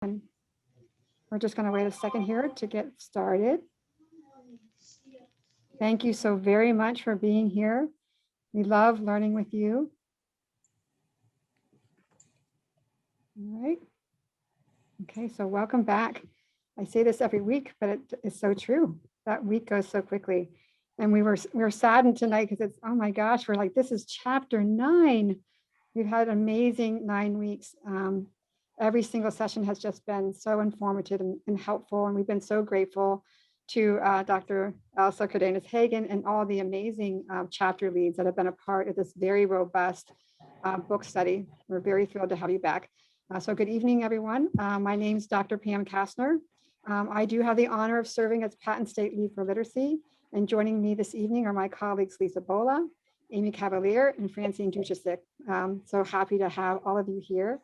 And we're just going to wait a second here to get started. Thank you so very much for being here. We love learning with you. All right. Okay, so welcome back. I say this every week, but it is so true. That week goes so quickly. And we were saddened tonight because it's, oh my gosh, we're like, this is chapter 9. We've had an amazing 9 weeks. Every single session has just been so informative and helpful. And we've been so grateful to Dr. Elsa Cardenas-Hagen and all the amazing chapter leads that have been a part of this very robust book study. We're very thrilled to have you back. So good evening, everyone. My name is Dr. Pam Kastner. I do have the honor of serving as Patent State Lead for Literacy. And joining me this evening are my colleagues, Lisa Bola, Amy Cavalier, and Francine Duchesik. So happy to have all of you here.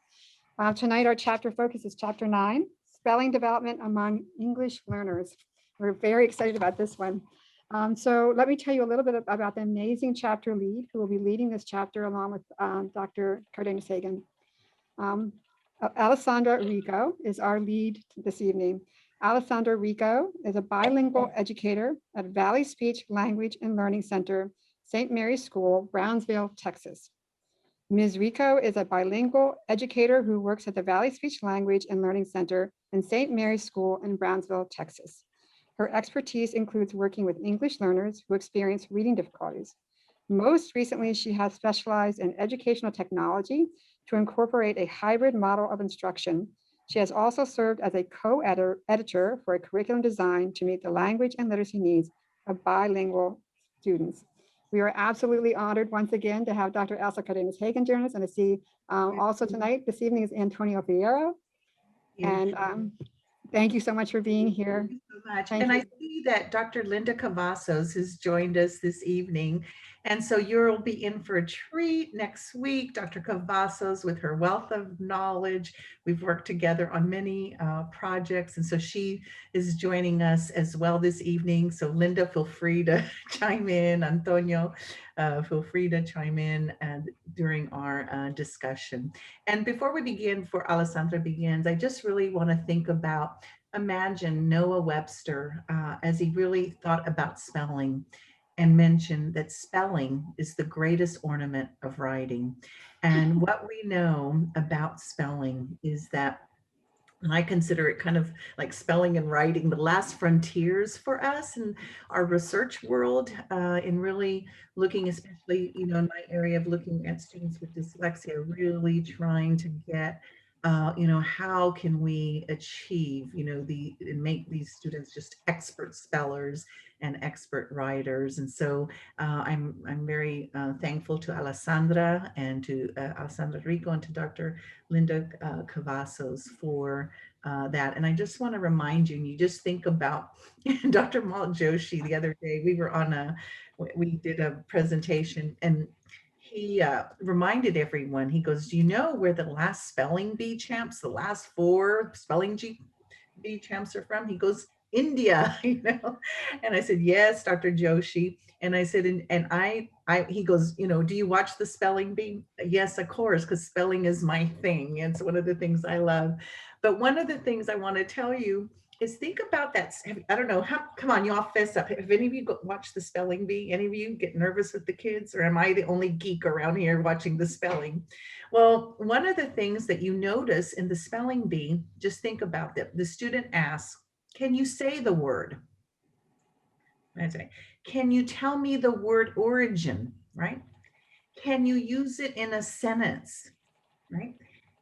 Tonight, our chapter focus is chapter 9, Spelling Development Among English Learners. We're very excited about this one. So let me tell you a little bit about the amazing chapter lead who will be leading this chapter along with Dr. Cardenas-Hagen. Alessandra Rico is our lead this evening. Alessandra Rico is a bilingual educator at Valley Speech Language and Learning Center, St. Mary's School, Brownsville, Texas. Ms. Rico is a bilingual educator who works at the Valley Speech Language and Learning Center in St. Mary's School in Brownsville, Texas. Her expertise includes working with English learners who experience reading difficulties. Most recently, she has specialized in educational technology to incorporate a hybrid model of instruction. She has also served as a co-editor for a curriculum design to meet the language and literacy needs of bilingual students. We are absolutely honored once again to have Dr. Elsa Cardenas-Hagen join us, and to see also tonight, this evening, is Antonio Fierro. And thank you so much for being here. Thank you so much. And I see that Dr. Linda Cavazos has joined us this evening. And so you'll be in for a treat next week. Dr. Cavazos, with her wealth of knowledge, we've worked together on many projects. And so she is joining us as well this evening. So Linda, feel free to chime in. Antonio, feel free to chime in during our discussion. And before we begin, before Alessandra begins, I just really want to think about, imagine Noah Webster as he really thought about spelling and mentioned that spelling is the greatest ornament of writing. And what we know about spelling is that, and I consider it kind of like spelling and writing, the last frontiers for us in our research world, in really looking, especially, in my area of looking at students with dyslexia, really trying to get, how can we achieve, and make these students just expert spellers and expert writers. And so I'm very thankful to Alessandra and to Alessandra Rico and to Dr. Linda Cavazos for that. And I just want to remind you, and you just think about Dr. Malt Joshi the other day, we did a presentation, and he reminded everyone, he goes, do you know where the last spelling bee champs, the last 4 spelling bee champs are from? He goes, India, And I said, yes, Dr. Joshi. And I said, he goes, do you watch the spelling bee? Yes, of course, because spelling is my thing. It's one of the things I love. But one of the things I want to tell you is, think about that. I don't know, come on, you all fess up. Have any of you watched the spelling bee? Any of you get nervous with the kids, or am I the only geek around here watching the spelling? Well, one of the things that you notice in the spelling bee, just think about that. The student asks, can you say the word? I say, can you tell me the word origin, right? Can you use it in a sentence, right?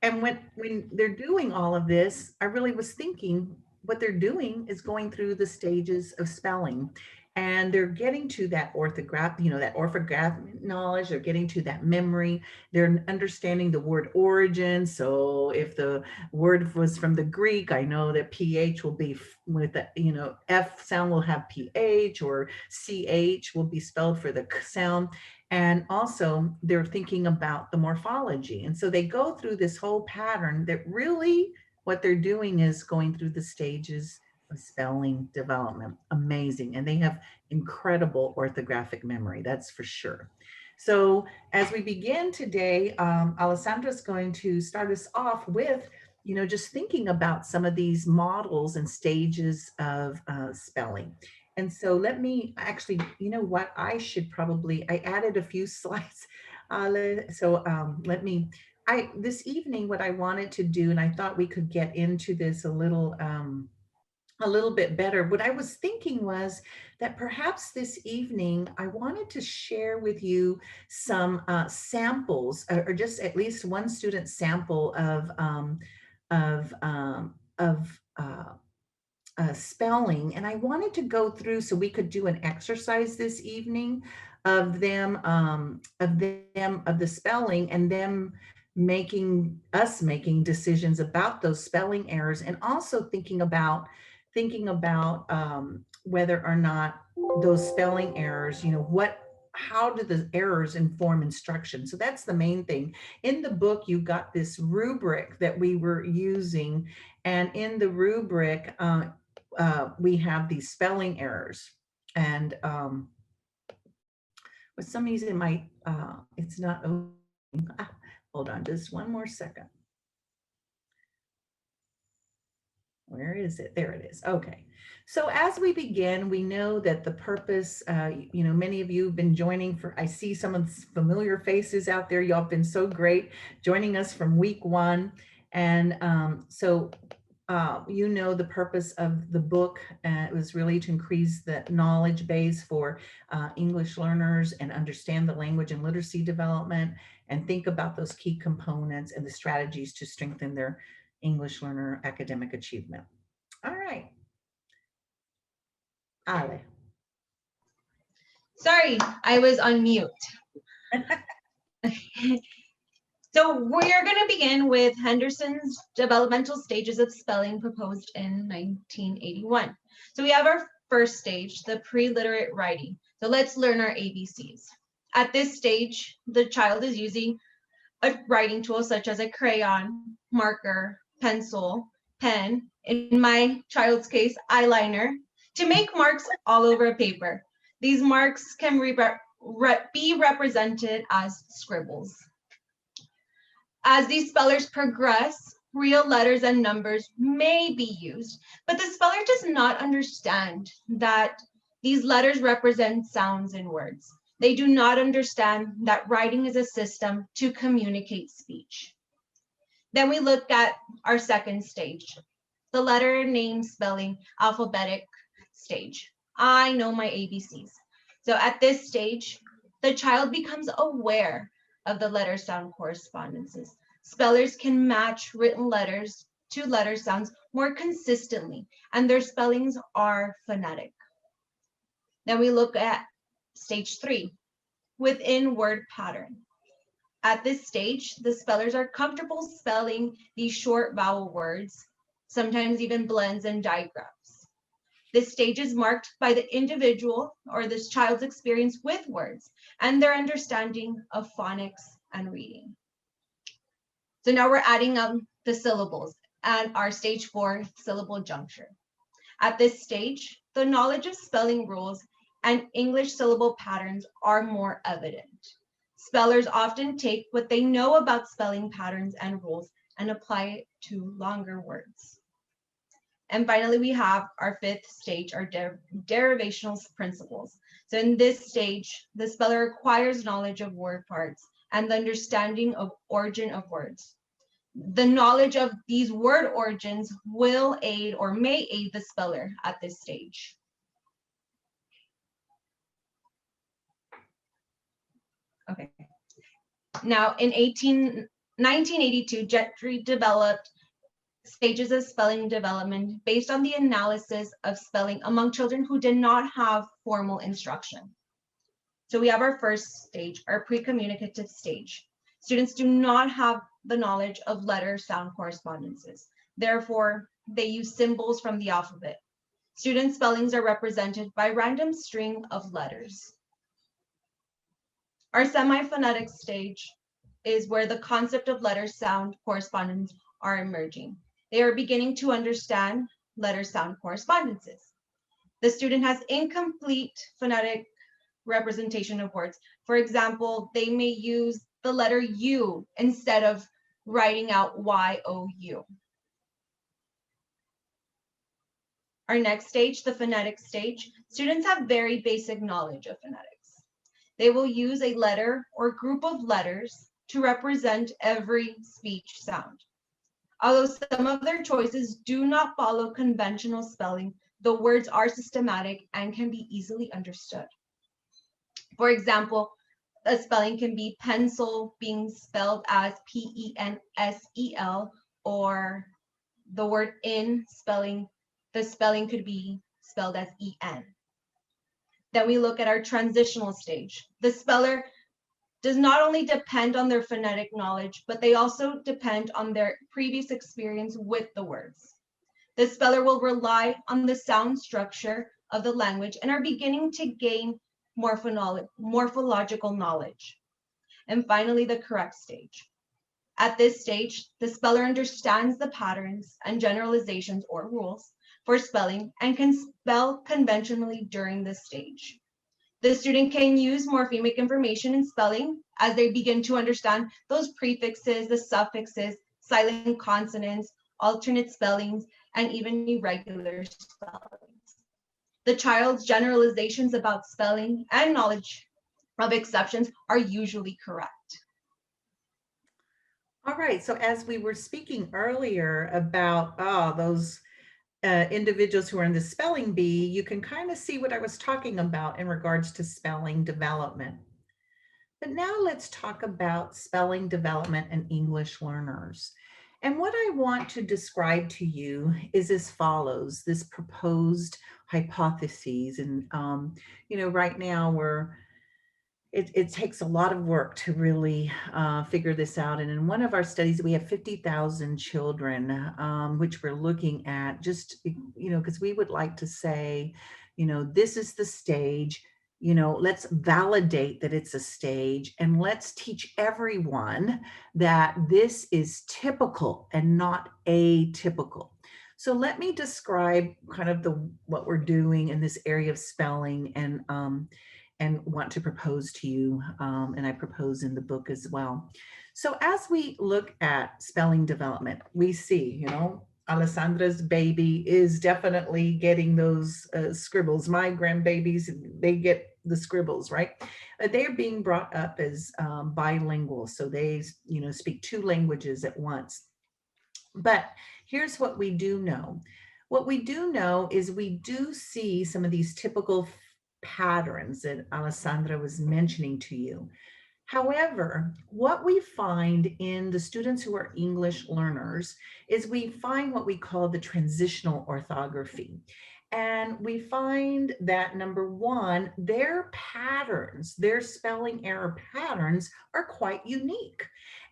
And when they're doing all of this, I really was thinking what they're doing is going through the stages of spelling, and they're getting to that that orthographic knowledge. They're getting to that memory. They're understanding the word origin. So if the word was from the Greek, I know that PH will be with the, F sound will have PH, or CH will be spelled for the sound. And also they're thinking about the morphology. And so they go through this whole pattern that really what they're doing is going through the stages of spelling development. Amazing. And they have incredible orthographic memory, that's for sure. So as we begin today, Alessandra's going to start us off with just thinking about some of these models and stages of spelling. And so let me actually, you know what, I added a few slides. This evening, what I wanted to do, and I thought we could get into this a little bit better. What I was thinking was that perhaps this evening I wanted to share with you some samples, or just at least one student sample of spelling, and I wanted to go through so we could do an exercise this evening of the spelling, and them making decisions about those spelling errors, and also thinking about whether or not those spelling errors, how do the errors inform instruction. So that's the main thing. In the book, you got this rubric that we were using, and in the rubric, we have these spelling errors. And for some reason, it's not opening. Hold on just one more second. Where is it? There it is. Okay. So as we begin, we know that the purpose, many of you have been joining I see some of the familiar faces out there. Y'all have been so great joining us from week 1. And the purpose of the book was really to increase the knowledge base for English learners and understand the language and literacy development, and think about those key components and the strategies to strengthen their English learner academic achievement. All right. Ale. Sorry, I was on mute. So we're going to begin with Henderson's developmental stages of spelling, proposed in 1981. So we have our first stage, the pre-literate writing. So let's learn our ABCs. At this stage, the child is using a writing tool such as a crayon, marker, pencil, pen, in my child's case, eyeliner, to make marks all over paper. These marks can be represented as scribbles. As these spellers progress, real letters and numbers may be used, but the speller does not understand that these letters represent sounds in words. They do not understand that writing is a system to communicate speech. Then we look at our second stage, the letter name spelling alphabetic stage. I know my ABCs. So at this stage, the child becomes aware of the letter sound correspondences. Spellers can match written letters to letter sounds more consistently, and their spellings are phonetic. Then we look at stage 3, within word pattern. At this stage, the spellers are comfortable spelling these short vowel words, sometimes even blends and digraphs. This stage is marked by the individual or this child's experience with words and their understanding of phonics and reading. So now we're adding up the syllables and our stage 4 syllable juncture. At this stage, the knowledge of spelling rules and English syllable patterns are more evident. Spellers often take what they know about spelling patterns and rules and apply it to longer words. And finally, we have our 5th stage, our derivational principles. So in this stage, the speller acquires knowledge of word parts and the understanding of origin of words. The knowledge of these word origins will aid or may aid the speller at this stage. Okay. Now, in 1982, Gentry developed stages of spelling development based on the analysis of spelling among children who did not have formal instruction. So we have our first stage, our pre-communicative stage. Students do not have the knowledge of letter sound correspondences. Therefore, they use symbols from the alphabet. Student spellings are represented by random string of letters. Our semi-phonetic stage is where the concept of letter sound correspondence are emerging. They are beginning to understand letter sound correspondences. The student has incomplete phonetic representation of words. For example, they may use the letter U instead of writing out Y-O-U. Our next stage, the phonetic stage, students have very basic knowledge of phonetics. They will use a letter or group of letters to represent every speech sound. Although some of their choices do not follow conventional spelling, the words are systematic and can be easily understood. For example, a spelling can be pencil being spelled as P-E-N-S-E-L, or the word in spelling, the spelling could be spelled as E-N. Then we look at our transitional stage. The speller does not only depend on their phonetic knowledge, but they also depend on their previous experience with the words. The speller will rely on the sound structure of the language and are beginning to gain morphological knowledge. And finally, the correct stage. At this stage, the speller understands the patterns and generalizations or rules for spelling and can spell conventionally during this stage. The student can use morphemic information in spelling as they begin to understand those prefixes, the suffixes, silent consonants, alternate spellings, and even irregular spellings. The child's generalizations about spelling and knowledge of exceptions are usually correct. All right, so as we were speaking earlier about those individuals who are in the spelling bee, you can kind of see what I was talking about in regards to spelling development. But now let's talk about spelling development and English learners. And what I want to describe to you is as follows, this proposed hypotheses. And, right now it takes a lot of work to really figure this out. And in one of our studies, we have 50,000 children, which we're looking at just, because we would like to say, this is the stage, let's validate that it's a stage, and let's teach everyone that this is typical and not atypical. So let me describe kind of what we're doing in this area of spelling and want to propose to you, and I propose in the book as well. So as we look at spelling development, we see, Alessandra's baby is definitely getting those scribbles. My grandbabies, they get the scribbles, right? They're being brought up as bilingual, so they, speak two languages at once. But here's what we do know. What we do know is we do see some of these typical patterns that Alessandra was mentioning to you. However, what we find in the students who are English learners is we find what we call the transitional orthography. And we find that, number one, their patterns, their spelling error patterns are quite unique.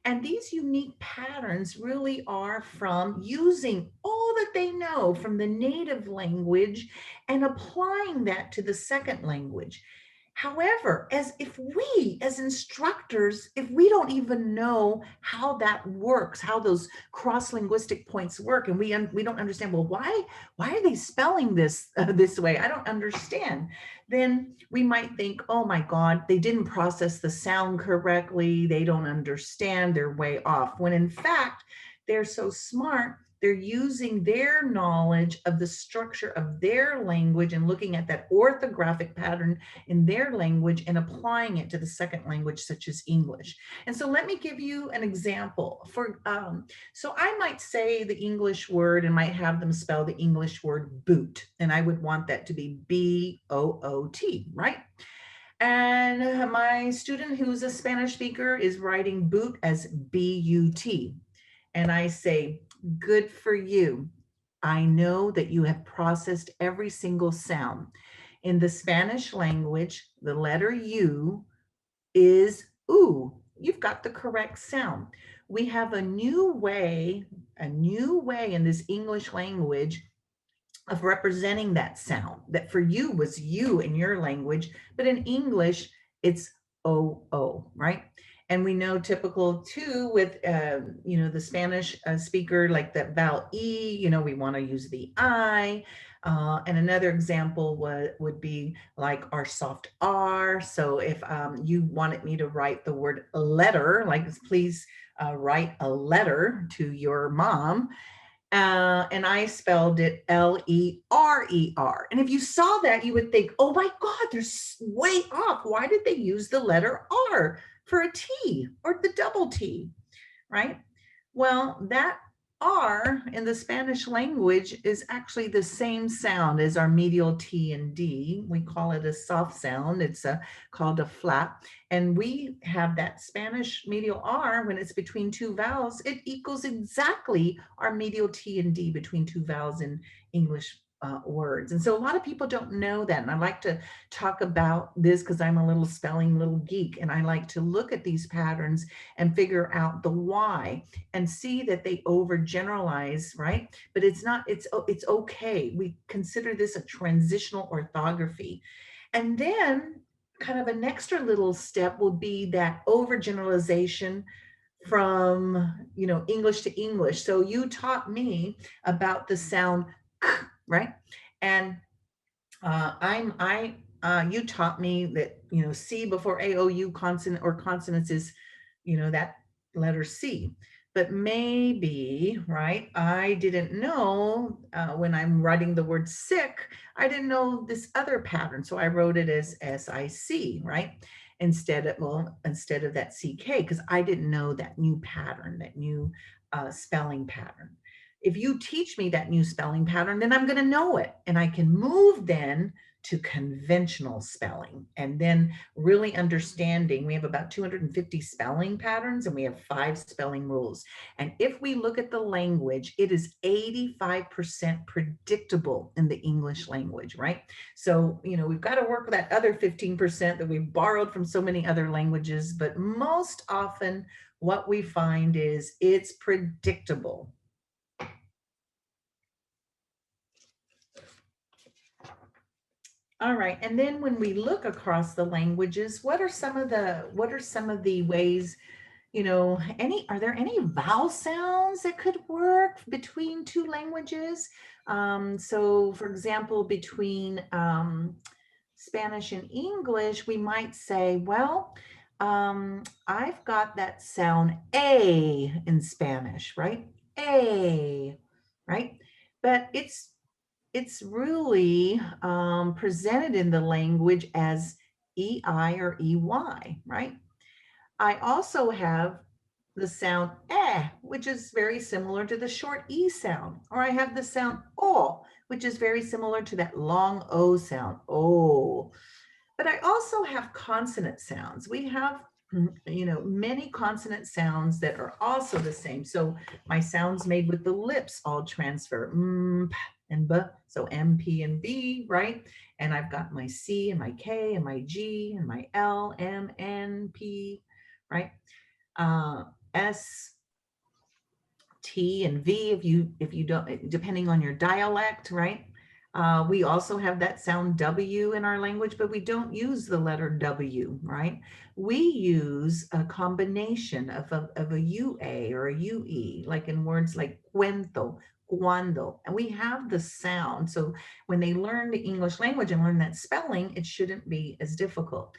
And these unique patterns really are from using all that they know from the native language and applying that to the second language. However, as instructors, if we don't even know how that works, how those cross-linguistic points work, and we don't understand, well, why are they spelling this this way? I don't understand. Then we might think, oh my God, they didn't process the sound correctly. They don't understand. They're way off. When in fact, they're so smart. They're using their knowledge of the structure of their language and looking at that orthographic pattern in their language and applying it to the second language, such as English. And so let me give you an example. So I might say the English word and might have them spell the English word boot. And I would want that to be B-O-O-T, right? And my student who's a Spanish speaker is writing boot as B-U-T. And I say, good for you. I know that you have processed every single sound. In the Spanish language, the letter U is U. You've got the correct sound. We have a new way in this English language of representing that sound that for you was you in your language, but in English, it's O-O, right? And we know typical too with, the Spanish speaker, like that vowel E, we want to use the I. And another example would be like our soft R. So if you wanted me to write the word letter, like please write a letter to your mom, And I spelled it L-E-R-E-R. And if you saw that, you would think, oh my God, they're way off. Why did they use the letter R for a T or the double T, right? Well, that R in the Spanish language is actually the same sound as our medial T and D. We call it a soft sound. It's called a flap. And we have that Spanish medial R when it's between two vowels. It equals exactly our medial T and D between two vowels in English words. And so a lot of people don't know that. And I like to talk about this because I'm a little spelling little geek, and I like to look at these patterns and figure out the why and see that they overgeneralize, right? But it's not, it's okay. We consider this a transitional orthography. And then kind of an extra little step will be that overgeneralization from, you know, English to English. So you taught me about the sound k, right? And you taught me that, you know, C before AOU consonant or consonants is, you know, that letter C. But maybe, right, I didn't know when I'm writing the word sick, I didn't know this other pattern. So I wrote it as SIC, right? Instead of that CK, because I didn't know that new pattern, that new spelling pattern. If you teach me that new spelling pattern, then I'm going to know it. And I can move then to conventional spelling, and then really understanding. We have about 250 spelling patterns, and we have 5 spelling rules. And if we look at the language, it is 85% predictable in the English language, right? So, you know, we've got to work with that other 15% that we've borrowed from so many other languages. But most often what we find is it's predictable. All right, and then when we look across the languages, what are some of the ways, you know, are there any vowel sounds that could work between two languages? So for example, between Spanish and English, we might say, well, I've got that sound A in Spanish, right? A, right? But it's really presented in the language as EI or EY, right? I also have the sound eh, which is very similar to the short E sound, or I have the sound O, which is very similar to that long O sound, O. But I also have consonant sounds. We have, you know, many consonant sounds that are also the same. So my sounds made with the lips all transfer, p and b, so M, P, and B, right? And I've got my C and my K and my G and my L, M, N, P, right? S, T, and V if you don't, depending on your dialect, right? We also have that sound W in our language, but we don't use the letter W, right? We use a combination of a UA or a UE, like in words like cuento, cuando, and we have the sound. So when they learn the English language and learn that spelling, it shouldn't be as difficult.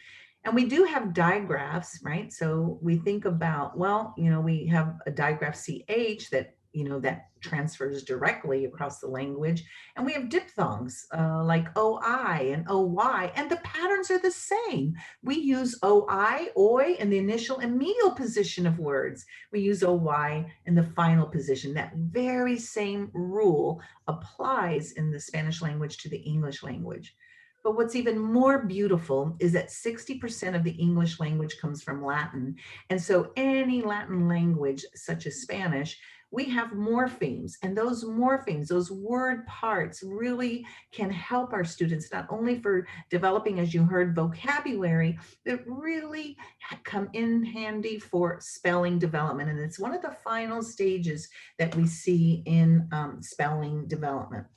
And we do have digraphs, right? So we think about, well, you know, we have a digraph CH that, you know, that transfers directly across the language. And we have diphthongs like OI and OY, and the patterns are the same. We use OI, OI in the initial and medial position of words. We use OY in the final position. That very same rule applies in the Spanish language to the English language. But what's even more beautiful is that 60% of the English language comes from Latin. And so any Latin language, such as Spanish, we have morphemes, and those morphemes, those word parts really can help our students, not only for developing, as you heard, vocabulary, but really come in handy for spelling development. And it's one of the final stages that we see in spelling development.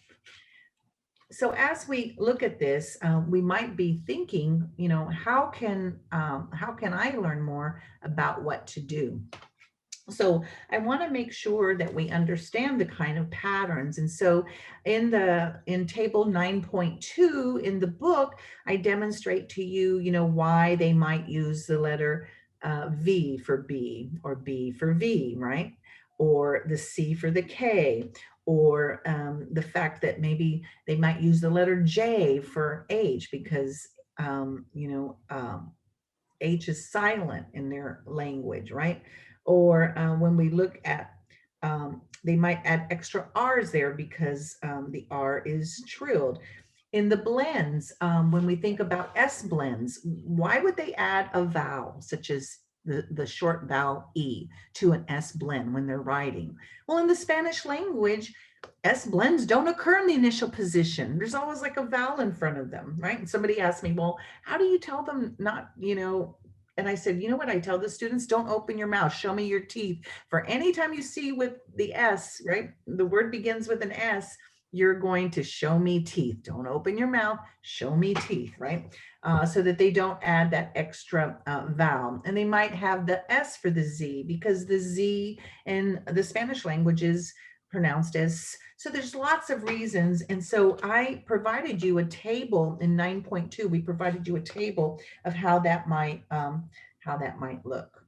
So as we look at this, we might be thinking, you know, how can I learn more about what to do? So I want to make sure that we understand the kind of patterns. And so in table 9.2 in the book, I demonstrate to you, you know, why they might use the letter V for B, or B for V, right? Or the C for the K, or the fact that maybe they might use the letter J for age because, H is silent in their language, right? Or when we look at, they might add extra R's there because the R is trilled. In the blends, when we think about S blends, why would they add a vowel such as the short vowel E to an S blend when they're writing? Well, in the Spanish language, S blends don't occur in the initial position. There's always like a vowel in front of them, right? And somebody asked me, well, how do you tell them not, and I said, you know what I tell the students? Don't open your mouth. Show me your teeth. For any time you see with the S, right? The word begins with an S, you're going to show me teeth. Don't open your mouth. Show me teeth, right? So that they don't add that extra vowel. And they might have the S for the Z because the Z in the Spanish language is pronounced as. So there's lots of reasons. And so I provided you a table in 9.2. We provided you a table of how that might look.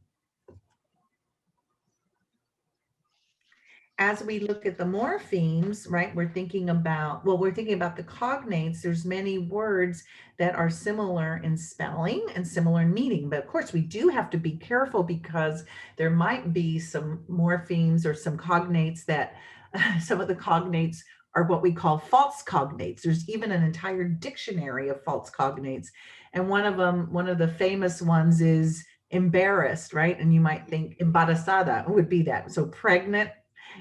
As we look at the morphemes, right, we're thinking about the cognates. There's many words that are similar in spelling and similar in meaning. But of course, we do have to be careful because there might be some morphemes or some cognates that some of the cognates are what we call false cognates. There's even an entire dictionary of false cognates. And one of the famous ones is embarrassed, right? And you might think embarazada would be that. So pregnant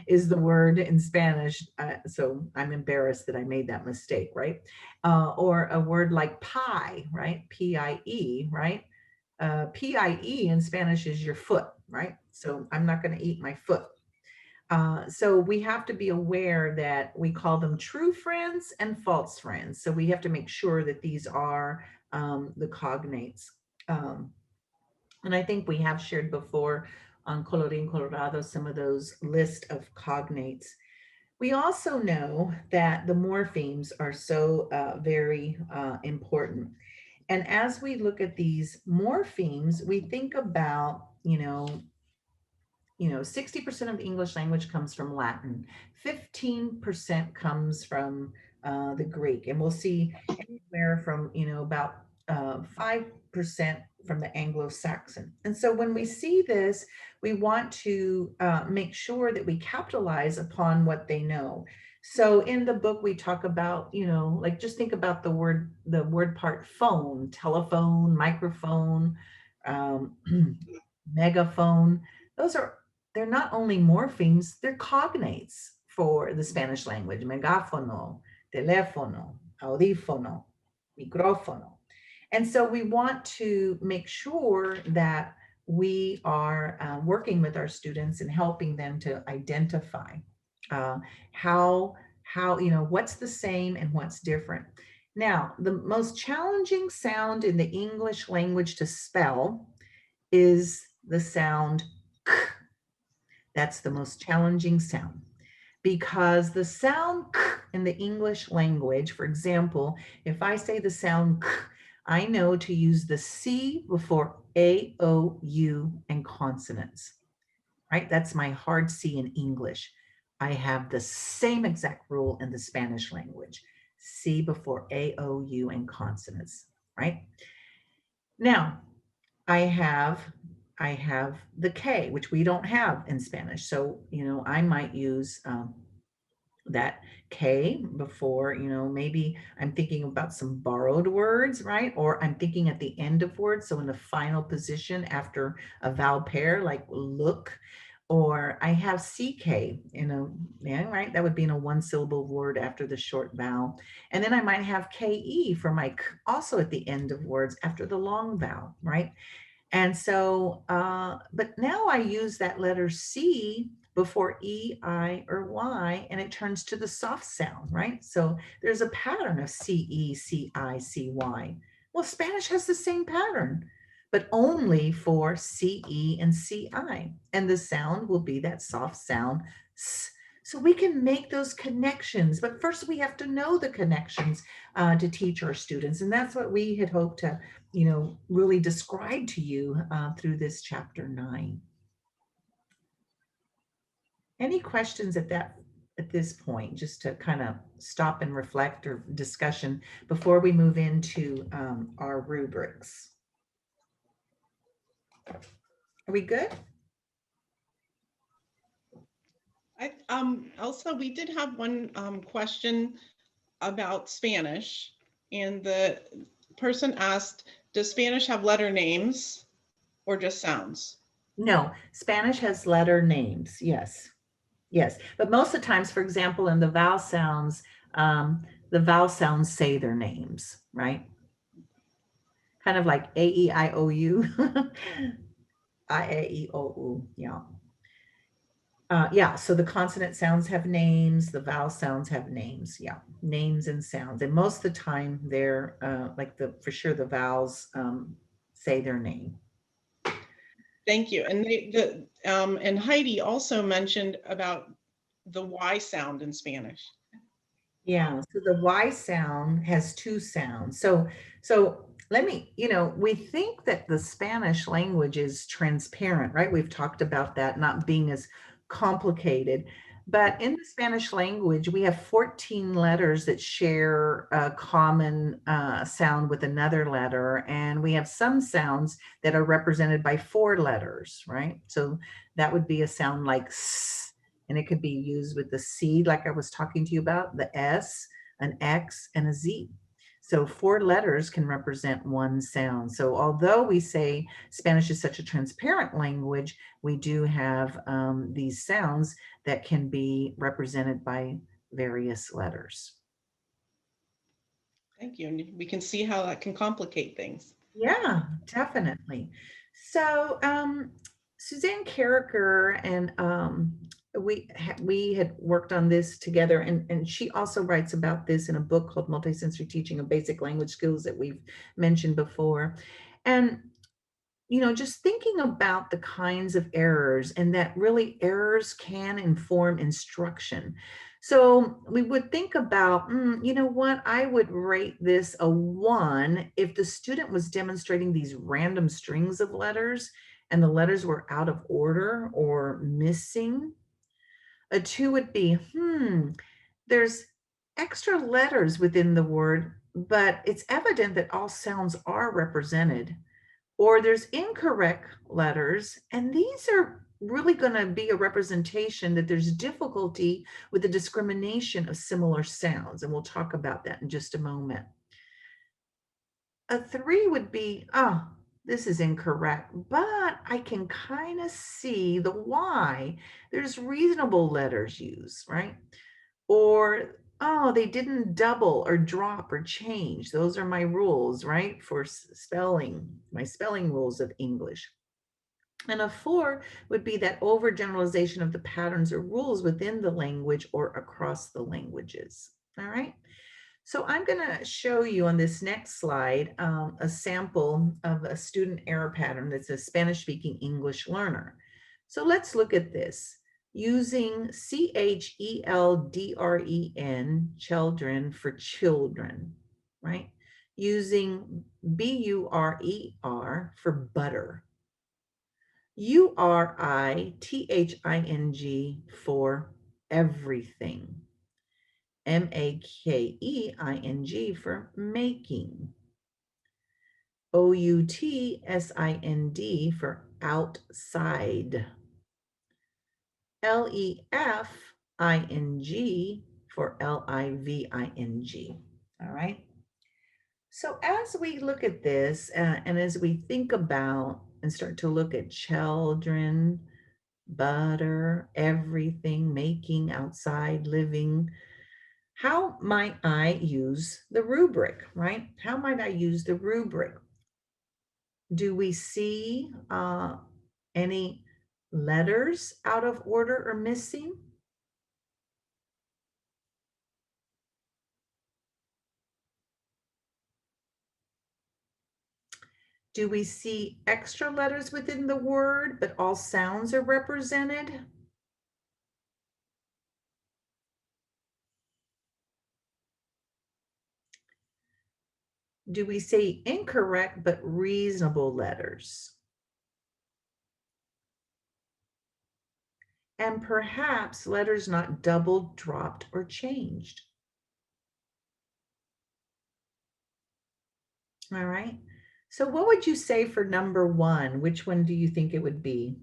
is the word in Spanish. So I'm embarrassed that I made that mistake, right? Or a word like pie, right? P-I-E, right? P-I-E in Spanish is your foot, right? So I'm not going to eat my foot. So we have to be aware that we call them true friends and false friends. So we have to make sure that these are the cognates. And I think we have shared before on Colorín Colorado some of those list of cognates. We also know that the morphemes are so very important. And as we look at these morphemes, we think about, 60% of the English language comes from Latin, 15% comes from the Greek, and we'll see anywhere from, about 5% from the Anglo-Saxon. And so when we see this, we want to make sure that we capitalize upon what they know. So in the book, we talk about, like just think about the word part phone, telephone, microphone, megaphone. They're not only morphemes, they're cognates for the Spanish language. Megáfono, teléfono, audífono, micrófono. And so we want to make sure that we are working with our students and helping them to identify how what's the same and what's different. Now, the most challenging sound in the English language to spell is the sound k. That's the most challenging sound because the sound k in the English language, for example, if I say the sound k, I know to use the C before A, O, U, and consonants, right? That's my hard C in English. I have the same exact rule in the Spanish language, C before A, O, U, and consonants, right? Now, I have the K, which we don't have in Spanish. So, I might use that K before, maybe I'm thinking about some borrowed words, right? Or I'm thinking at the end of words. So in the final position after a vowel pair, like look, or I have CK right? That would be in a one syllable word after the short vowel. And then I might have KE for my K also at the end of words after the long vowel, right? And so, but now I use that letter C before E, I, or Y, and it turns to the soft sound, right? So there's a pattern of C-E, C-I, C-Y. Well, Spanish has the same pattern, but only for C-E and C-I. And the sound will be that soft sound, S. So we can make those connections, but first we have to know the connections to teach our students. And that's what we had hoped to, really describe to you through this chapter 9. Any questions at that at this point, just to kind of stop and reflect or discussion before we move into our rubrics? Are we good? Also, we did have one question about Spanish, and the person asked, does Spanish have letter names or just sounds? No, Spanish has letter names. Yes. Yes. But most of the times, for example, in the vowel sounds say their names, right? Kind of like A, E, I, O, U. I, A, E, O, U. Yeah. Yeah, so the consonant sounds have names, the vowel sounds have names. Yeah, names and sounds. And most of the time they're like for sure the vowels say their name. Thank you. And and Heidi also mentioned about the Y sound in Spanish. Yeah, so the Y sound has two sounds. So let me, we think that the Spanish language is transparent, right? We've talked about that not being as complicated. But in the Spanish language, we have 14 letters that share a common sound with another letter. And we have some sounds that are represented by 4 letters, right? So that would be a sound like S, and it could be used with the C, like I was talking to you about, the S, an X, and a Z. So 4 letters can represent one sound. So although we say Spanish is such a transparent language, we do have these sounds that can be represented by various letters. Thank you. And we can see how that can complicate things. Yeah, definitely. So Suzanne Carricker and we had worked on this together, and she also writes about this in a book called Multisensory Teaching of Basic Language Skills that we've mentioned before. And just thinking about the kinds of errors, and that really errors can inform instruction. So we would think about, you know what, I would rate this a 1 if the student was demonstrating these random strings of letters and the letters were out of order or missing. A 2 would be, there's extra letters within the word, but it's evident that all sounds are represented. Or there's incorrect letters, and these are really going to be a representation that there's difficulty with the discrimination of similar sounds, and we'll talk about that in just a moment. A 3 would be, this is incorrect, but I can kind of see the why. There's reasonable letters used, right? Or, they didn't double or drop or change. Those are my rules, right? For spelling, my spelling rules of English. And a 4 would be that overgeneralization of the patterns or rules within the language or across the languages. All right. So I'm going to show you on this next slide a sample of a student error pattern that's a Spanish-speaking English learner. So let's look at this. Using CHELDREN, children, for children, right? Using BURER for butter. URITHING for everything. MAKEING for making. OUTSIND for outside. LEFING for LIVING. All right. So as we look at this and as we think about and start to look at children, butter, everything, making, outside, living, how might I use the rubric, right? How might I use the rubric? Do we see any letters out of order or missing? Do we see extra letters within the word, but all sounds are represented? Do we see incorrect but reasonable letters? and perhaps letters not doubled, dropped, or changed. All right. So what would you say for number 1? Which one do you think it would be?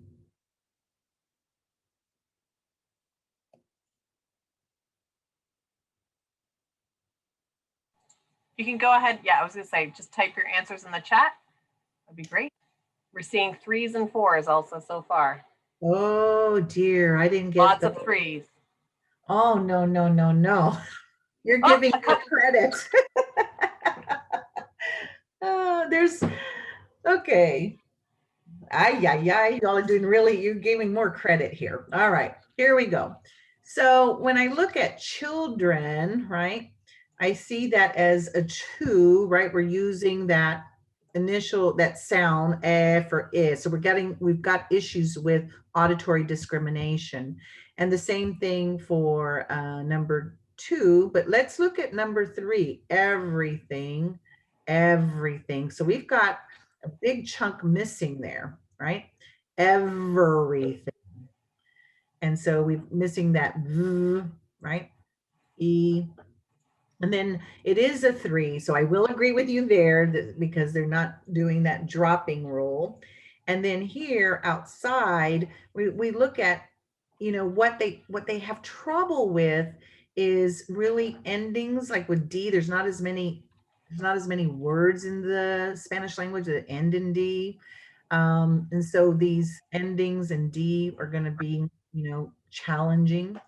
You can go ahead. Yeah, I was going to say, just type your answers in the chat. That'd be great. We're seeing 3s and 4s also so far. Oh dear, I didn't get Lots of 3s. Oh, no, no, no, no. You're giving me credit. Okay. Y'all are doing really, you're giving more credit here. All right, here we go. So when I look at children, right, I see that as a 2, right? We're using that that sound for is. So we've got issues with auditory discrimination. And the same thing for number 2, but let's look at number 3, everything. So we've got a big chunk missing there, right? Everything. And so we're missing that V, right? E. And then it is a 3. So I will agree with you there because they're not doing that dropping rule. And then here outside, we look at, what they have trouble with is really endings, like with D, there's not as many words in the Spanish language that end in D. And so these endings in D are going to be, challenging.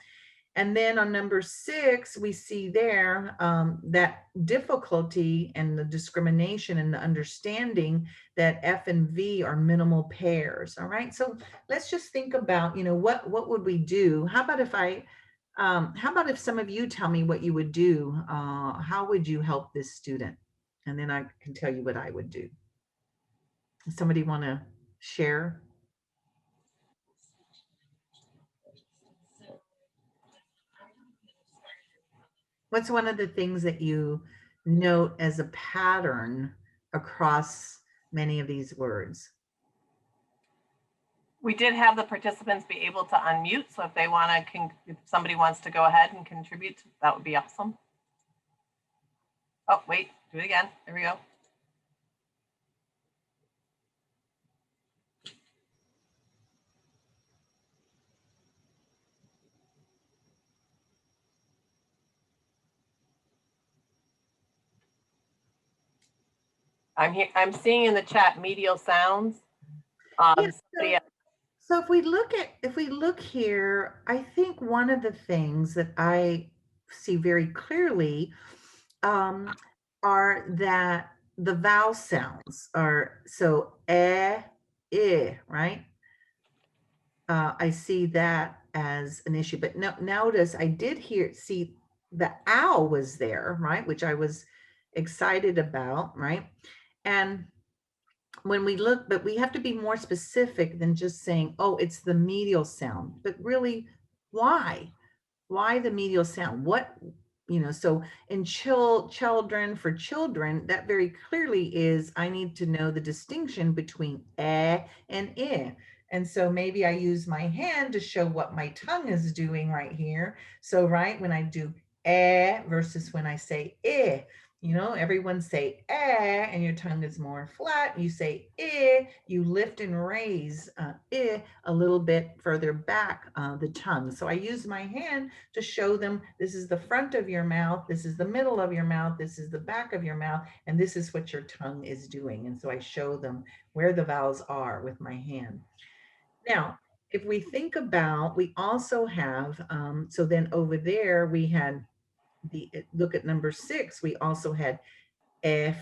And then on number 6, we see there that difficulty and the discrimination and the understanding that F and V are minimal pairs. All right. So let's just think about, what would we do? How about if some of you tell me what you would do? How would you help this student? And then I can tell you what I would do. Somebody want to share? What's one of the things that you note as a pattern across many of these words? We did have the participants be able to unmute. So if they want to, if somebody wants to go ahead and contribute, that would be awesome. Oh, wait, do it again. There we go. I'm seeing in the chat medial sounds. So if we look here, I think one of the things that I see very clearly are that the vowel sounds are so right? I see that as an issue, but notice I did see the owl was there, right? Which I was excited about, right? And when we look, but we have to be more specific than just saying, oh, it's the medial sound, but really why the medial sound? What, so in children, for children, that very clearly is, I need to know the distinction between and I. And so maybe I use my hand to show what my tongue is doing right here. So, right, when I do versus when I say I, everyone say and your tongue is more flat. You say you lift and raise a little bit further back the tongue. So I use my hand to show them this is the front of your mouth, this is the middle of your mouth, this is the back of your mouth, and this is what your tongue is doing. And so I show them where the vowels are with my hand. Now, if we think about, we also have, so then over there we had look at number 6, we also had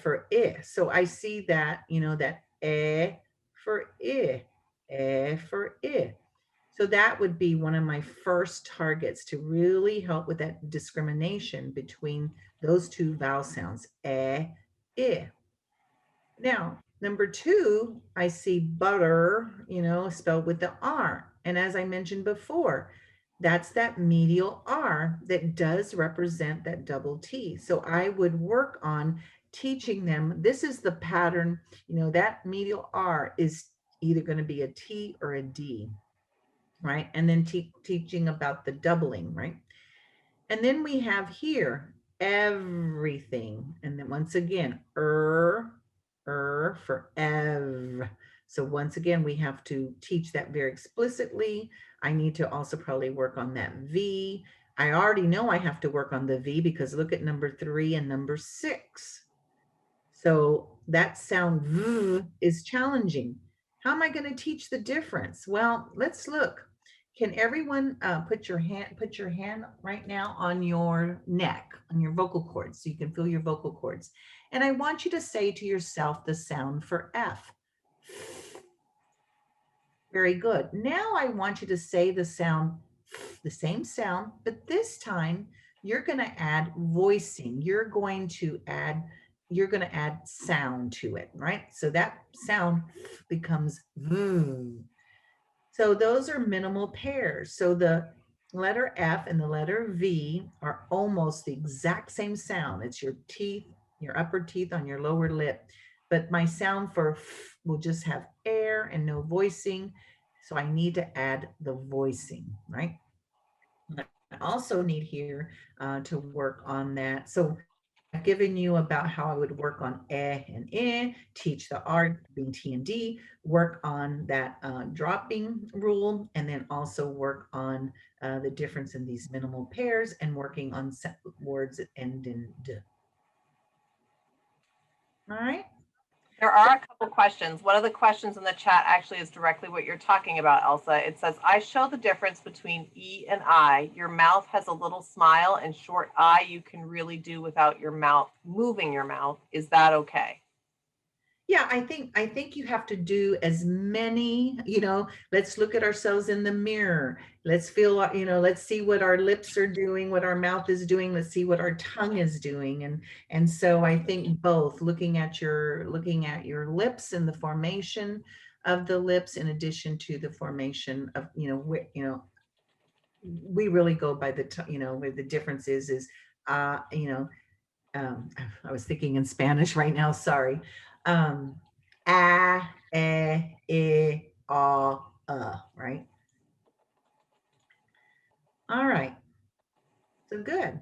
for I. So I see that, that for I, for I. So that would be one of my first targets to really help with that discrimination between those two vowel sounds, I. Now, number 2, I see butter, spelled with the R. And as I mentioned before, that's that medial R that does represent that double T. So I would work on teaching them, this is the pattern, that medial R is either going to be a T or a D. right? And then teaching about the doubling, right? And then we have here everything. And then once again, for ev. So once again, we have to teach that very explicitly. I need to also probably work on that V. I already know I have to work on the V because look at number 3 and number 6. So that sound V is challenging. How am I going to teach the difference? Well, let's look. Can everyone put your hand right now on your neck, on your vocal cords, so you can feel your vocal cords. And I want you to say to yourself the sound for F. Very good. Now I want you to say the sound, the same sound, but this time you're going to add voicing. You're going to add sound to it, right? So that sound becomes V. So those are minimal pairs. So the letter F and the letter V are almost the exact same sound. It's your teeth, your upper teeth on your lower lip. But my sound for F will just have air and no voicing. So I need to add the voicing, right? I also need here to work on that. So I've given you about how I would work on and teach the art being T and D, work on that dropping rule, and then also work on the difference in these minimal pairs and working on words that end in D. All right. There are a couple questions. One of the questions in the chat actually is directly what you're talking about, Elsa. It says, I show the difference between E and I. Your mouth has a little smile and short I you can really do without your mouth moving your mouth. Is that okay? Yeah, I think you have to do as many, let's look at ourselves in the mirror. Let's feel, let's see what our lips are doing, what our mouth is doing. Let's see what our tongue is doing. And so I think both looking at your lips and the formation of the lips, in addition to the formation of, we really go by the, where the difference is, I was thinking in Spanish right now, sorry. A, E, O, right? All right. So good.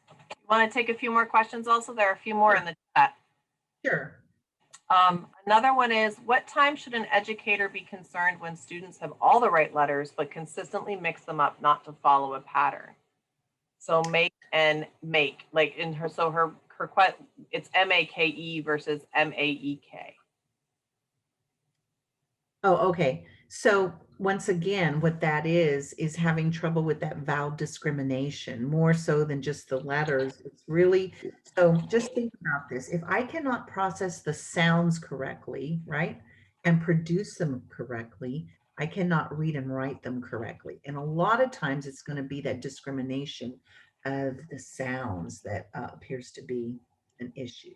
You want to take a few more questions also? There are a few more in the chat. Sure. Another one is, what time should an educator be concerned when students have all the right letters, but consistently mix them up not to follow a pattern? So make and make, like in her, so her it's M-A-K-E versus M-A-E-K. Oh, okay. So once again, what that is having trouble with that vowel discrimination, more so than just the letters. It's really, so just think about this. If I cannot process the sounds correctly, right, and produce them correctly, I cannot read and write them correctly. And a lot of times it's going to be that discrimination of the sounds that appears to be an issue.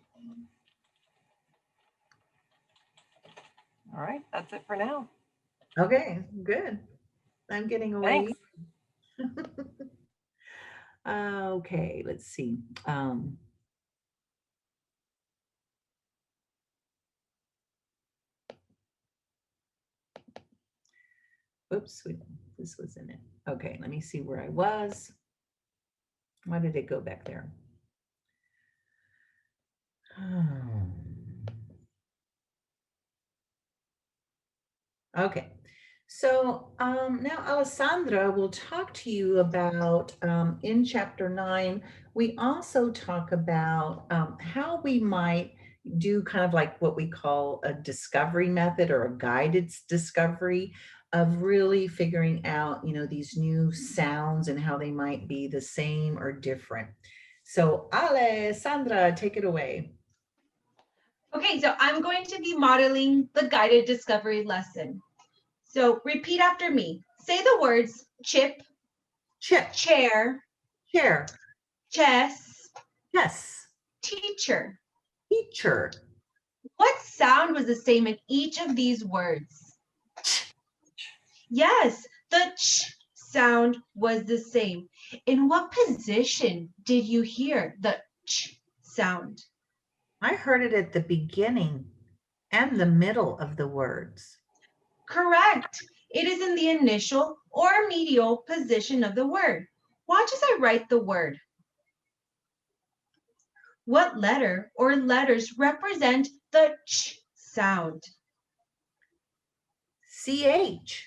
All right, that's it for now. Okay, good. I'm getting away. Thanks. Okay, let's see. Oops, this was in it. Okay, let me see where I was. Why did it go back there? Okay, so now Alessandra will talk to you about, in chapter 9, we also talk about how we might do kind of like what we call a discovery method or a guided discovery of really figuring out, these new sounds and how they might be the same or different. So Alessandra, take it away. Okay, so I'm going to be modeling the guided discovery lesson. So repeat after me. Say the words chip, Chip, chair, chair, chess, yes, teacher. teacher. What sound was the same in each of these words? Yes, the ch sound was the same. In what position did you hear the ch sound? I heard it at the beginning and the middle of the words. Correct. It is in the initial or medial position of the word. Watch as I write the word. What letter or letters represent the ch sound? CH.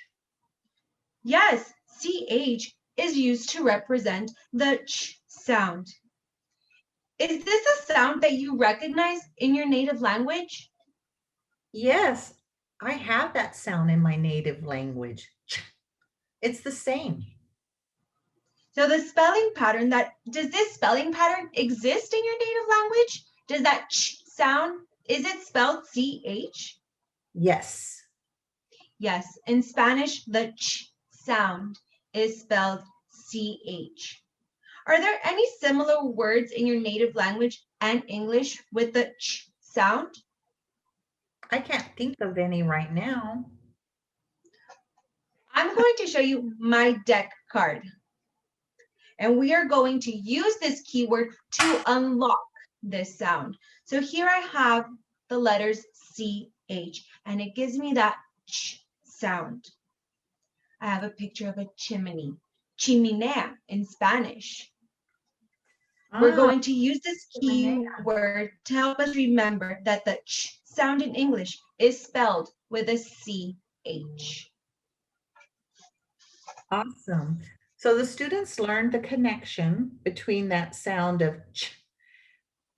Yes, CH is used to represent the ch sound. Is this a sound that you recognize in your native language? Yes, I have that sound in my native language. It's the same. So the spelling pattern does this spelling pattern exist in your native language? Does that ch sound, is it spelled CH? Yes. Yes, in Spanish, the ch sound is spelled CH. Are there any similar words in your native language and English with the ch sound? I can't think of any right now. I'm going to show you my deck card. And we are going to use this keyword to unlock this sound. So here I have the letters CH, and it gives me that ch sound. I have a picture of a chimney, chimenea in Spanish. We're going to use this keyword to help us remember that the ch sound in English is spelled with a CH. Awesome. So the students learned the connection between that sound of ch.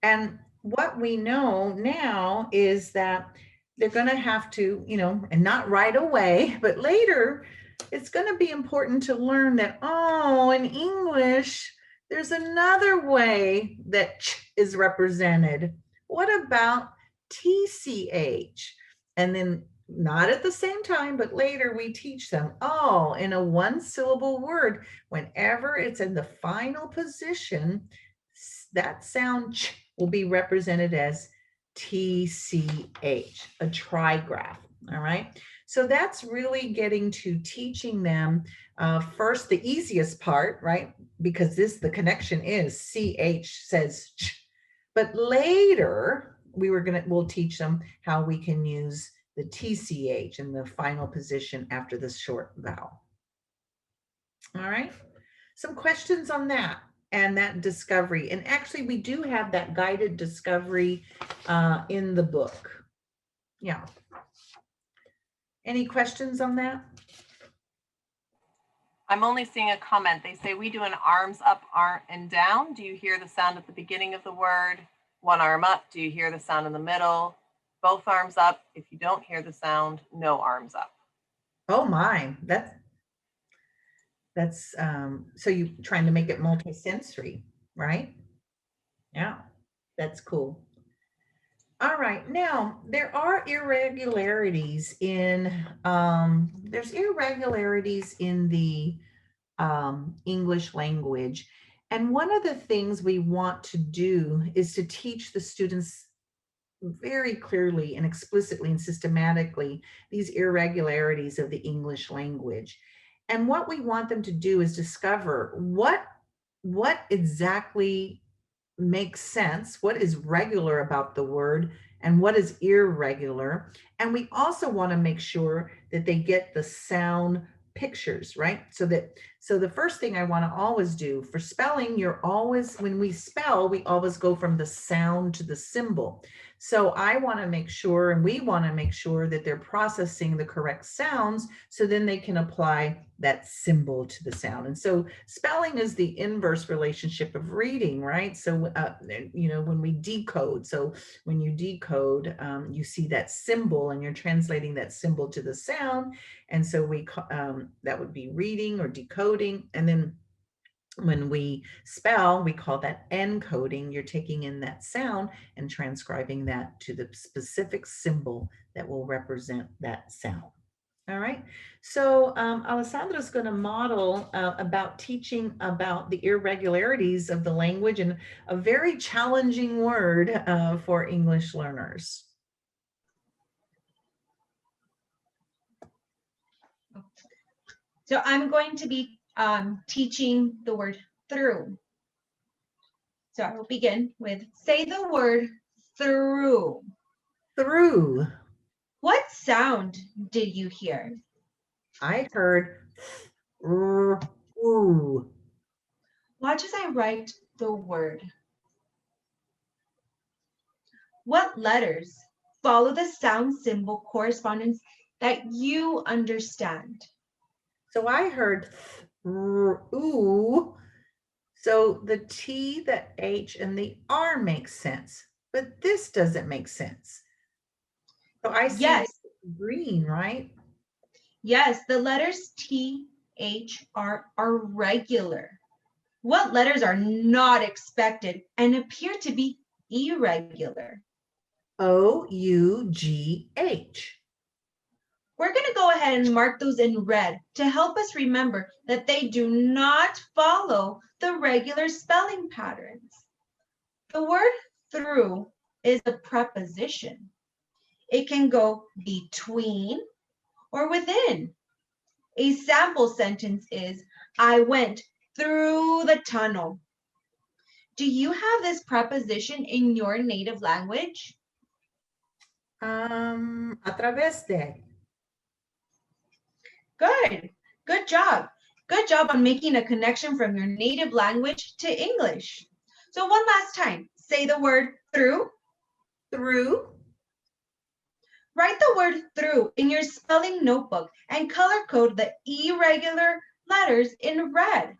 And what we know now is that they're going to have to, and not right away, but later, it's going to be important to learn that, oh, in English, there's another way that ch is represented. What about TCH? And then not at the same time, but later we teach them, oh, in a one-syllable word, whenever it's in the final position, that sound ch will be represented as TCH, a trigraph, all right? So that's really getting to teaching them first the easiest part, right? Because the connection is CH says ch, but later we'll teach them how we can use the TCH in the final position after the short vowel. All right, some questions on that and that discovery. And actually we do have that guided discovery in the book. Yeah. Any questions on that? I'm only seeing a comment. They say we do an arms up, arm and down. Do you hear the sound at the beginning of the word? One arm up. Do you hear the sound in the middle? Both arms up. If you don't hear the sound, no arms up. Oh my, that's so you trying to make it multisensory, right? Yeah, that's cool. All right, now there are irregularities in there's irregularities in the English language. And one of the things we want to do is to teach the students very clearly and explicitly and systematically these irregularities of the English language. And what we want them to do is discover what exactly makes sense, what is regular about the word and what is irregular. And we also want to make sure that they get the sound pictures, right? So the first thing I want to always do for spelling, when we spell, we always go from the sound to the symbol. So I want to make sure, and we want to make sure that they're processing the correct sounds so then they can apply that symbol to the sound. And so spelling is the inverse relationship of reading, right? So, when we decode, so when you decode, you see that symbol and you're translating that symbol to the sound. And so that would be reading or decoding. And then when we spell, we call that encoding. You're taking in that sound and transcribing that to the specific symbol that will represent that sound. All right, so Alessandra's going to model about teaching about the irregularities of the language and a very challenging word for English learners. So I'm going to be teaching the word through. So I will begin with, say the word through. Through. What sound did you hear? I heard ooh. Watch as I write the word. What letters follow the sound symbol correspondence that you understand? So I heard ooh. So the T, the H, and the R makes sense, but this doesn't make sense. So I see Yes, green, right? yes, the letters T, H, R are regular. What letters are not expected and appear to be irregular? O-U-G-H. We're going to go ahead and mark those in red to help us remember that they do not follow the regular spelling patterns. The word through is a preposition. It can go between or within. A sample sentence is, I went through the tunnel. Do you have this preposition in your native language? A través de. Good. Good job. Good job on making a connection from your native language to English. So one last time, say the word through. Through. Write the word through in your spelling notebook and color code the irregular letters in red.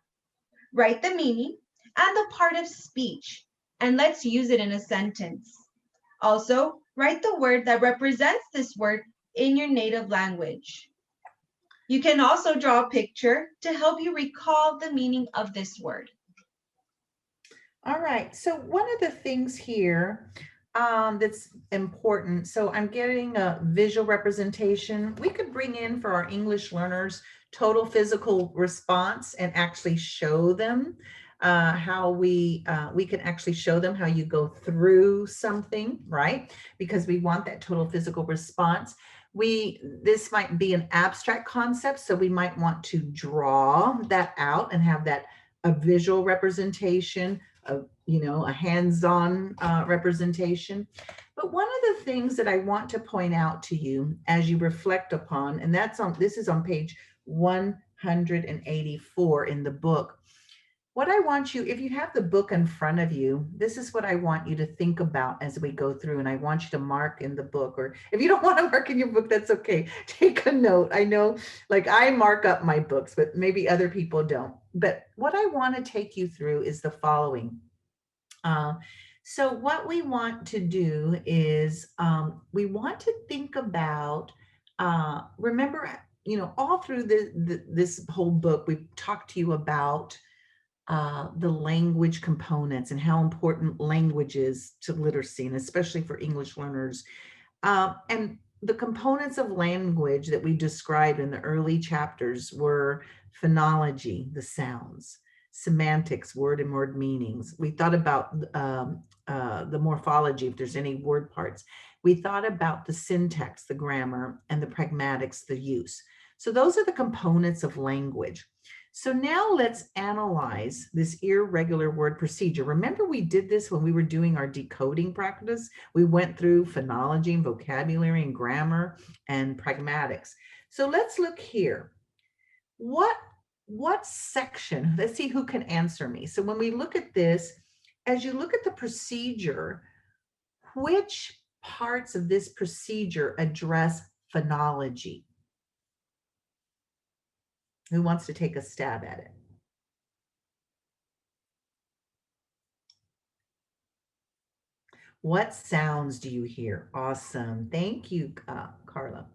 Write the meaning and the part of speech, and let's use it in a sentence. Also, write the word that represents this word in your native language. You can also draw a picture to help you recall the meaning of this word. All right, so one of the things here that's important, so I'm getting a visual representation. We could bring in for our English learners total physical response and actually show them how we can actually show them how you go through something, right? Because we want that total physical response. This might be an abstract concept, so we might want to draw that out and have that a visual representation, a hands-on representation. But one of the things that I want to point out to you as you reflect upon, and this is on page 184 in the book. What I want you, if you have the book in front of you, this is what I want you to think about as we go through, and I want you to mark in the book, or if you don't want to mark in your book, that's okay. Take a note. I know, like, I mark up my books, but maybe other people don't. But what I want to take you through is the following. So what we want to do is we want to think about, remember, all through this whole book, we've talked to you about the language components and how important language is to literacy, and especially for English learners. And the components of language that we described in the early chapters were phonology, the sounds, semantics, word and word meanings. We thought about the morphology, if there's any word parts. We thought about the syntax, the grammar, and the pragmatics, the use. So those are the components of language. So now let's analyze this irregular word procedure. Remember, we did this when we were doing our decoding practice. We went through phonology and vocabulary and grammar and pragmatics. So let's look here. What section? Let's see who can answer me. So when we look at this, as you look at the procedure, which parts of this procedure address phonology? Who wants to take a stab at it? What sounds do you hear? Awesome. Thank you, Carla.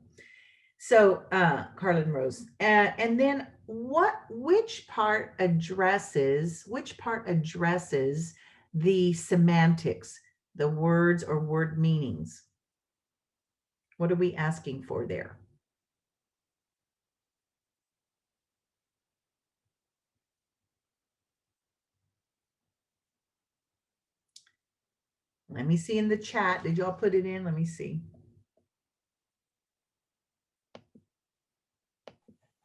So, Carla and Rose. And then which part addresses the semantics, the words or word meanings? What are we asking for there? Let me see in the chat. Did y'all put it in? Let me see.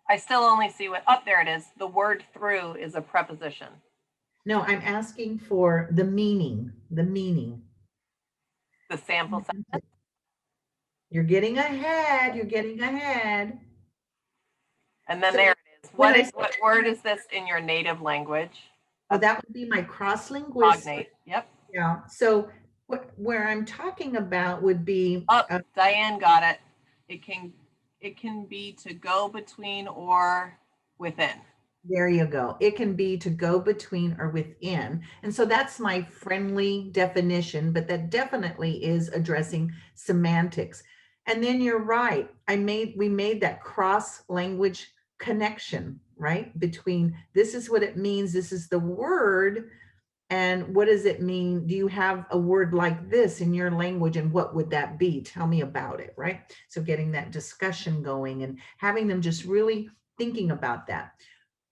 I still only see there it is. The word through is a preposition. No, I'm asking for the meaning, The sample sentence. You're getting ahead. You're getting ahead. And then So there it is. when What word is this in your native language? well, that would be my cross-linguistic. Cognate. Yep. Yeah. So where I'm talking about would be. Oh, Diane got it. It can be to go between or within. There you go. It can be to go between or within. And so that's my friendly definition, but that definitely is addressing semantics. And then you're right. We made that cross-language connection, right? Between this is what it means, this is the word, and what does it mean? Do you have a word like this in your language, and what would that be? Tell me about it, right? So getting that discussion going and having them just really thinking about that.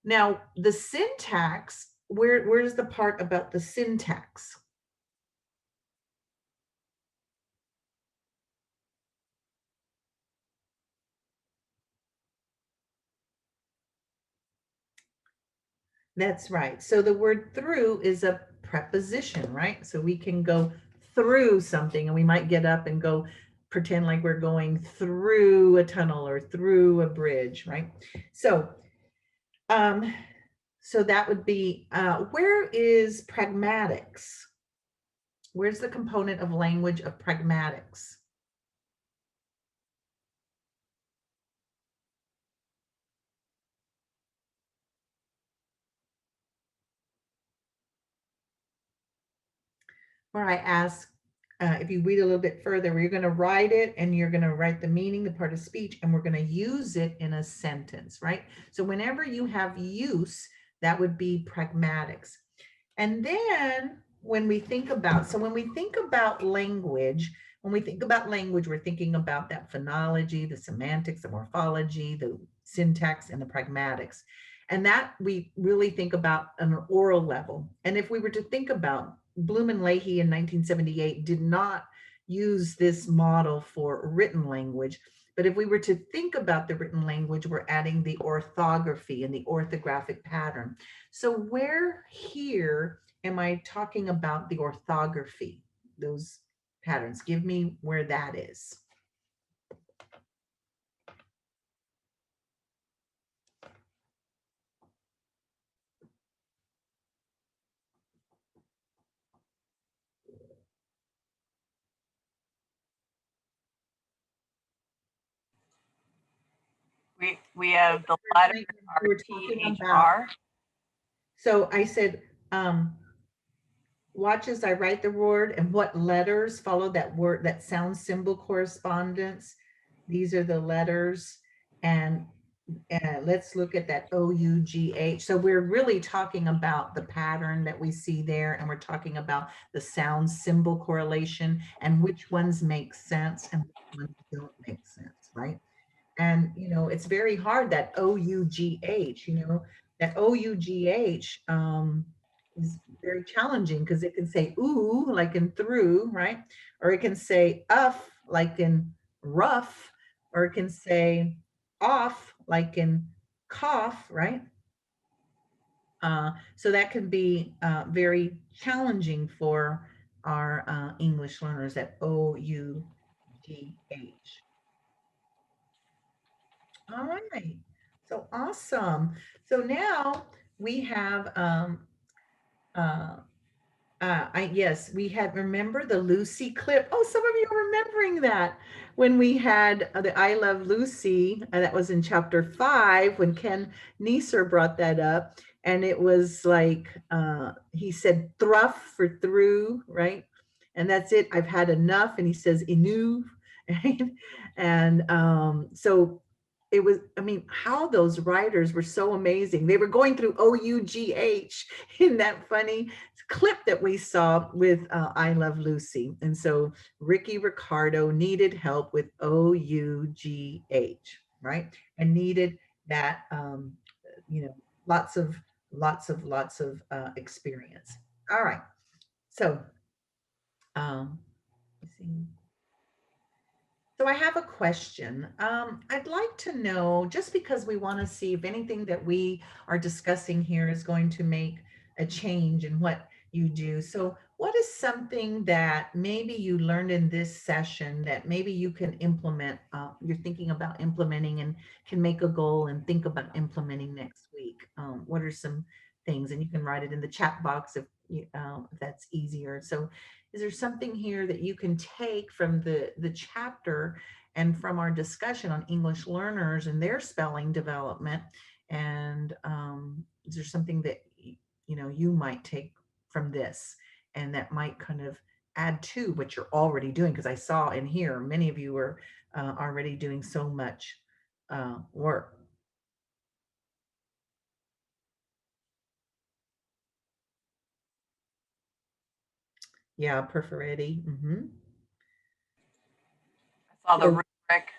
Now, the syntax, where's the part about the syntax? That's right. So the word through is a preposition, right? So we can go through something, and we might get up and go pretend like we're going through a tunnel or through a bridge, right? So, so that would be, where is pragmatics? Where's the component of language of pragmatics? Where I ask, if you read a little bit further, where you're going to write it and you're going to write the meaning, the part of speech, and we're going to use it in a sentence, right? So whenever you have use, that would be pragmatics. And then when we think about, so when we think about language, we're thinking about that phonology, the semantics, the morphology, the syntax, and the pragmatics. And that we really think about on an oral level. And if we were to think about Bloom and Leahy in 1978 did not use this model for written language. But if we were to think about the written language, we're adding the orthography and the orthographic pattern. So where here am I talking about the orthography, those patterns? Give me where that is. We have the letter RTHR. So I said, watch as I write the word and what letters follow that word, that sound symbol correspondence. These are the letters, and let's look at that O-U-G-H. So we're really talking about the pattern that we see there, and we're talking about the sound symbol correlation and which ones make sense and which ones don't make sense, right? And, you know, it's very hard, that O-U-G-H, you know, that O-U-G-H is very challenging because it can say ooh, like in through, right? Or it can say like in rough, or it can say off, like in cough, right? So that can be very challenging for our English learners, that O-U-G-H. All right, so awesome. So now we have, yes, we had, remember the Lucy clip? Oh, some of you are remembering that when we had the I Love Lucy, that was in chapter 5 when Ken Neeser brought that up. And it was like, he said thruff for through, right? And that's it, I've had enough. And he says enu. And so it was, I mean, how those writers were so amazing. They were going through O-U-G-H in that funny clip that we saw with I Love Lucy. And so Ricky Ricardo needed help with O-U-G-H, right? And needed that, you know, lots of experience. All right. So, let's see. So I have a question. I'd like to know, just because we want to see if anything that we are discussing here is going to make a change in what you do. So what is something that maybe you learned in this session that maybe you can implement, you're thinking about implementing and can make a goal and think about implementing next week? What are some things? And you can write it in the chat box if that's easier. So is there something here that you can take from the chapter and from our discussion on English learners and their spelling development? And is there something that you might take from this and that might kind of add to what you're already doing? Because I saw in here many of you are already doing so much work. Yeah, perforetti. I saw the So- rubric.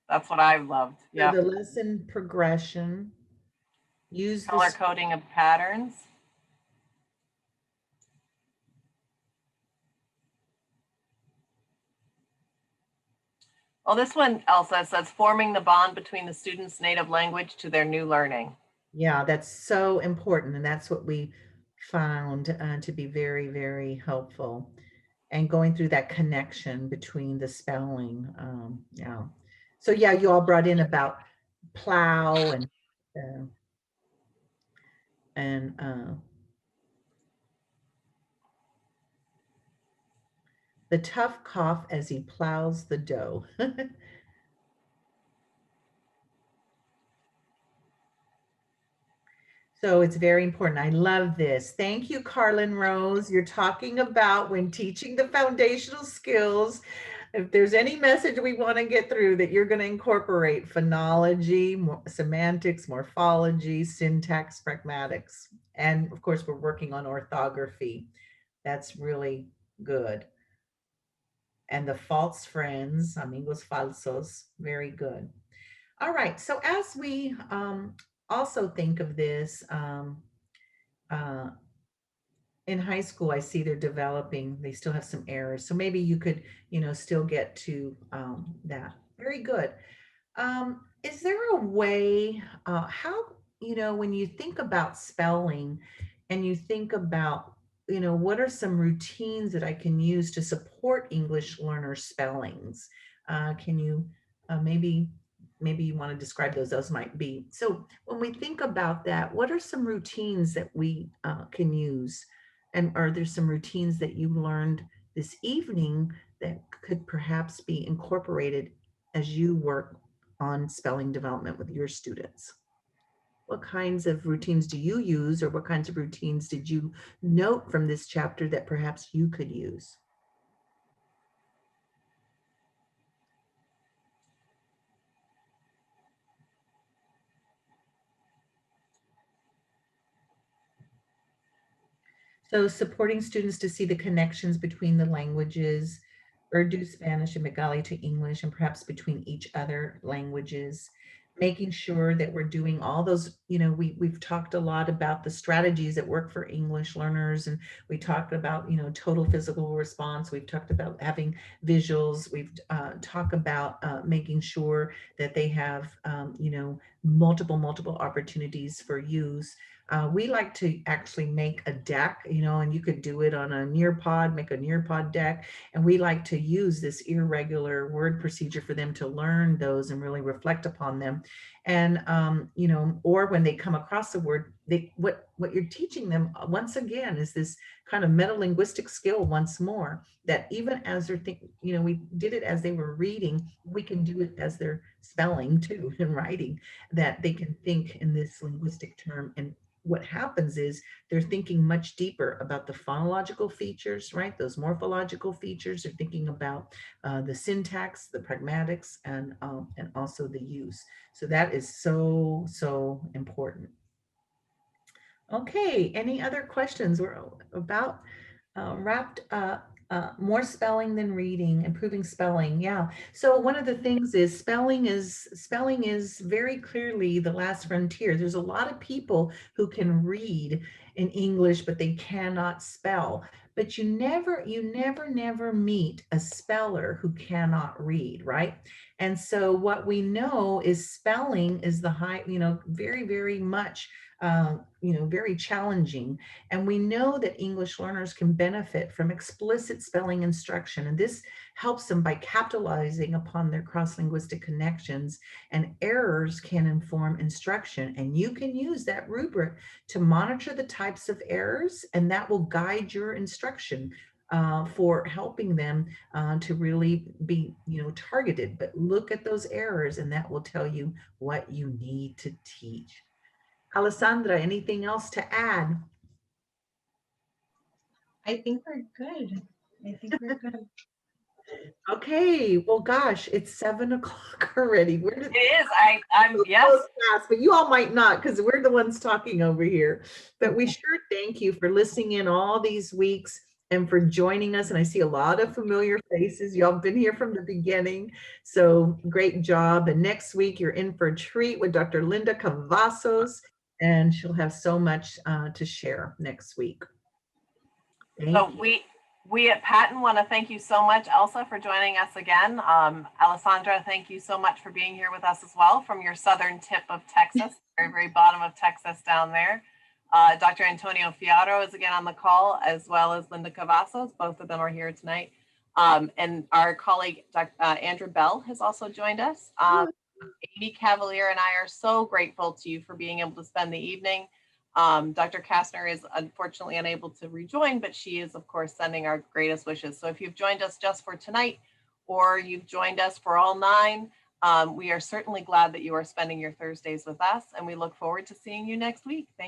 That's what I've loved. So Yeah. the lesson progression. Use Color this. coding of patterns. Well, this one, Elsa, says forming the bond between the student's native language to their new learning. Yeah, that's so important. And that's what we found to be very, very helpful. And going through that connection between the spelling. Yeah. So yeah, you all brought in about plow and the tough cough as he plows the dough. So it's very important. I love this. Thank you, Carlin Rose. You're talking about when teaching the foundational skills, if there's any message we want to get through, that you're going to incorporate phonology, semantics, morphology, syntax, pragmatics. And of course, we're working on orthography. That's really good. And the false friends, amigos falsos, very good. All right, so as we also think of this, in high school, I see they're developing, they still have some errors. So maybe you could, still get to that. Very good. Is there a way, how, when you think about spelling and you think about, what are some routines that I can use to support English learner spellings? Can you maybe you want to describe those might be. So when we think about that, what are some routines that we can use? And are there some routines that you learned this evening that could perhaps be incorporated as you work on spelling development with your students? What kinds of routines do you use, or what kinds of routines did you note from this chapter that perhaps you could use? So supporting students to see the connections between the languages, Urdu, Spanish, and Bengali to English, and perhaps between each other languages, making sure that we're doing all those, we've talked a lot about the strategies that work for English learners, and we talked about, total physical response. We've talked about having visuals. We've talked about making sure that they have, multiple opportunities for use. We like to actually make a deck, and you could do it on a Nearpod, make a Nearpod deck. And we like to use this irregular word procedure for them to learn those and really reflect upon them. And, or when they come across a word, what you're teaching them, once again, is this kind of metalinguistic skill once more, that even as they're thinking, we did it as they were reading, we can do it as they're spelling too and writing, that they can think in this linguistic term. And what happens is they're thinking much deeper about the phonological features, right? Those morphological features. They're thinking about the syntax, the pragmatics, and also the use. So that is so important. Okay, any other questions? We're about wrapped up. More spelling than reading, improving spelling. Yeah. So one of the things is spelling is very clearly the last frontier. There's a lot of people who can read in English, but they cannot spell. But you never meet a speller who cannot read, right? And so what we know is spelling is the high, very, very much very challenging. And we know that English learners can benefit from explicit spelling instruction, and this helps them by capitalizing upon their cross-linguistic connections, and errors can inform instruction. And you can use that rubric to monitor the types of errors, and that will guide your instruction for helping them to really be, targeted. But look at those errors, and that will tell you what you need to teach. Alessandra, anything else to add? I think we're good. I think we're good. Okay, well, gosh, it's 7 o'clock already. It is. I'm yes. So fast, but you all might not, because we're the ones talking over here. But we sure thank you for listening in all these weeks and for joining us. And I see a lot of familiar faces. Y'all been here from the beginning. So great job. And next week, you're in for a treat with Dr. Linda Cavazos, and she'll have so much to share next week. So we at Patton want to thank you so much, Elsa, for joining us again. Alessandra, thank you so much for being here with us as well from your southern tip of Texas, very, very bottom of Texas down there. Dr. Antonio Fiaro is again on the call, as well as Linda Cavazos. Both of them are here tonight. And our colleague, Andrew Bell, has also joined us. Amy Cavalier and I are so grateful to you for being able to spend the evening. Dr. Kastner is unfortunately unable to rejoin, but she is, of course, sending our greatest wishes. So if you've joined us just for tonight, or you've joined us for all 9, we are certainly glad that you are spending your Thursdays with us, and we look forward to seeing you next week. Thank you.